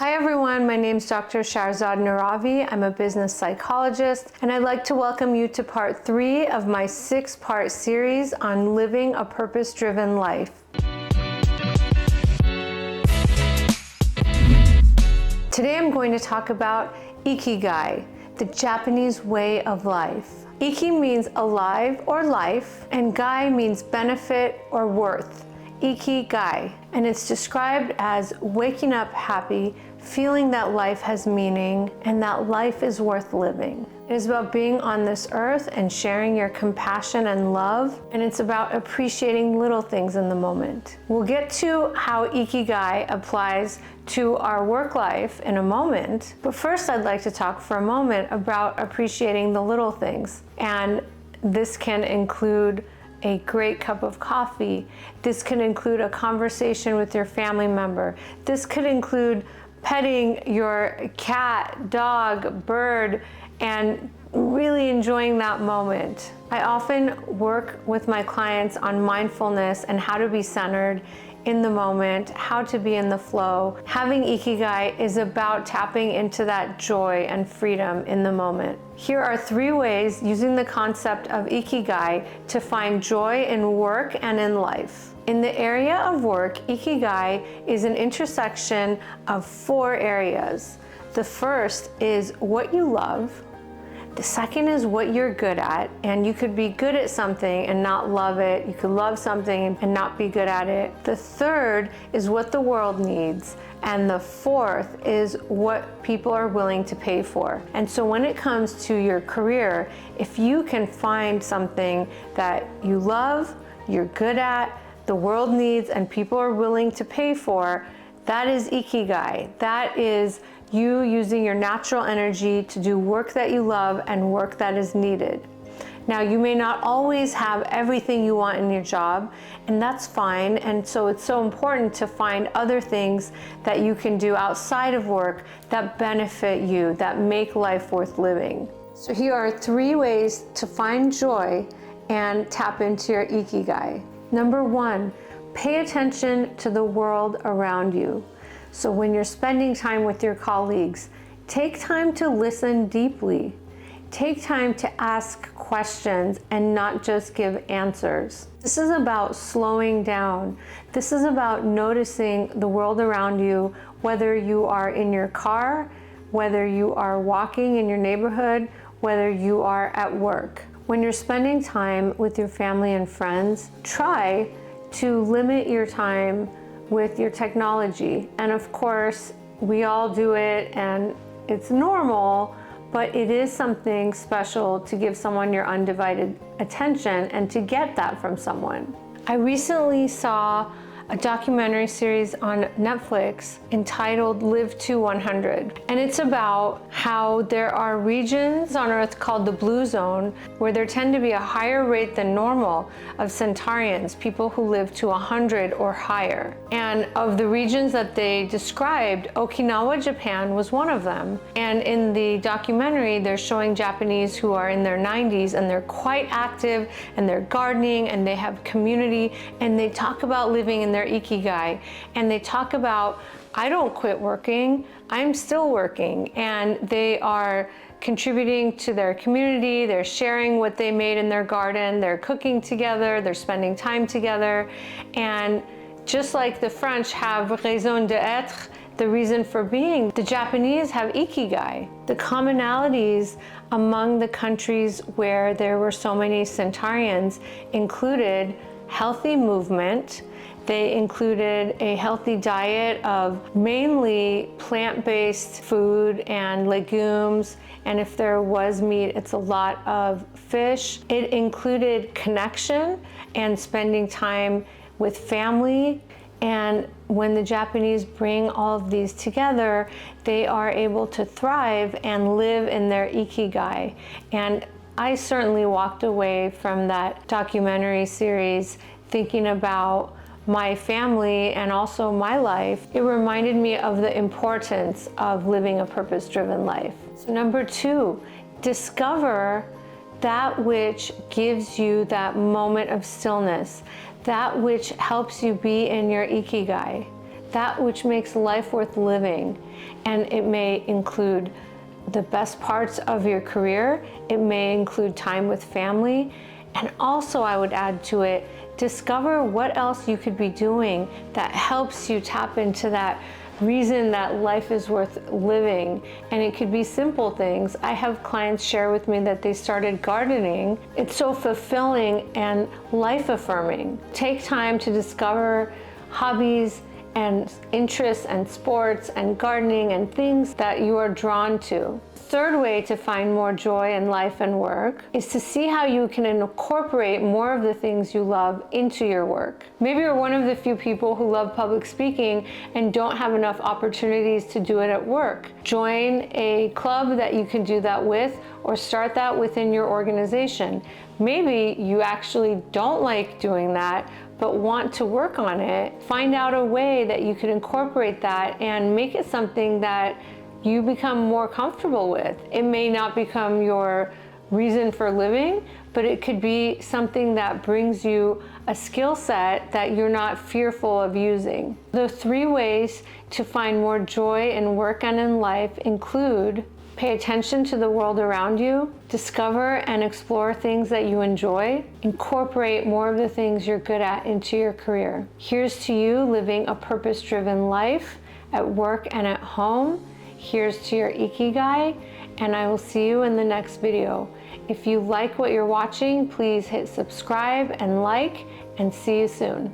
Hi everyone, my name is Dr. Shahrzad Nuravi. I'm a business psychologist, and I'd like to welcome you to part 3 of my 6-part series on living a purpose-driven life. Today I'm going to talk about Ikigai, the Japanese way of life. Iki means alive or life, and gai means benefit or worth. Ikigai, and it's described as waking up happy, feeling that life has meaning and that life is worth living. It is about being on this earth and sharing your compassion and love, and it's about appreciating little things in the moment. We'll get to how Ikigai applies to our work life in a moment, but first I'd like to talk for a moment about appreciating the little things. And this can include a great cup of coffee. This can include a conversation with your family member. This could include petting your cat, dog, bird, and really enjoying that moment. I often work with my clients on mindfulness and how to be centered in the moment, how to be in the flow. Having Ikigai is about tapping into that joy and freedom in the moment. Here are 3 ways using the concept of Ikigai to find joy in work and in life. In the area of work, Ikigai is an intersection of 4 areas. The first is what you love. The second is what you're good at, and you could be good at something and not love it. You could love something and not be good at it. The third is what the world needs. And the fourth is what people are willing to pay for. And so when it comes to your career, if you can find something that you love, you're good at, the world needs, and people are willing to pay for, that is Ikigai. That is you using your natural energy to do work that you love and work that is needed. Now, you may not always have everything you want in your job, and that's fine. And so it's so important to find other things that you can do outside of work that benefit you, that make life worth living. So here are 3 ways to find joy and tap into your Ikigai. Number 1, pay attention to the world around you. So when you're spending time with your colleagues, take time to listen deeply. Take time to ask questions and not just give answers. This is about slowing down. This is about noticing the world around you, whether you are in your car, whether you are walking in your neighborhood, whether you are at work. When you're spending time with your family and friends, try to limit your time with your technology. And of course, we all do it and it's normal, but it is something special to give someone your undivided attention and to get that from someone. I recently saw a documentary series on Netflix entitled Live to 100. And it's about how there are regions on Earth called the Blue Zone where there tend to be a higher rate than normal of centurions, people who live to 100 or higher. And of the regions that they described, Okinawa, Japan was one of them. And in the documentary, they're showing Japanese who are in their 90s and they're quite active and they're gardening and they have community and they talk about living in their Ikigai, and they talk about, I don't quit working, I'm still working, and they are contributing to their community, they're sharing what they made in their garden, they're cooking together, they're spending time together. And just like the French have raison d'etre, the reason for being, the Japanese have Ikigai. The commonalities among the countries where there were so many centurions included healthy movement. They included a healthy diet of mainly plant-based food and legumes, and if there was meat, it's a lot of fish. It included connection and spending time with family. And when the Japanese bring all of these together, they are able to thrive and live in their Ikigai. And I certainly walked away from that documentary series thinking about my family and also my life. It reminded me of the importance of living a purpose-driven life. So number 2, discover that which gives you that moment of stillness, that which helps you be in your Ikigai, that which makes life worth living. And it may include the best parts of your career. It may include time with family. And also, I would add to it, discover what else you could be doing that helps you tap into that reason that life is worth living. And it could be simple things. I have clients share with me that they started gardening. It's so fulfilling and life affirming. Take time to discover hobbies and interests and sports and gardening and things that you are drawn to. Third way to find more joy in life and work is to see how you can incorporate more of the things you love into your work. Maybe you're one of the few people who love public speaking and don't have enough opportunities to do it at work. Join a club that you can do that with, or start that within your organization. Maybe you actually don't like doing that, but want to work on it. Find out a way that you can incorporate that and make it something that you become more comfortable with. It may not become your reason for living, but it could be something that brings you a skill set that you're not fearful of using. The 3 ways to find more joy in work and in life include: pay attention to the world around you, discover and explore things that you enjoy, incorporate more of the things you're good at into your career. Here's to you living a purpose-driven life at work and at home. Here's to your Ikigai, and I will see you in the next video. If you like what you're watching, please hit subscribe and like, and see you soon.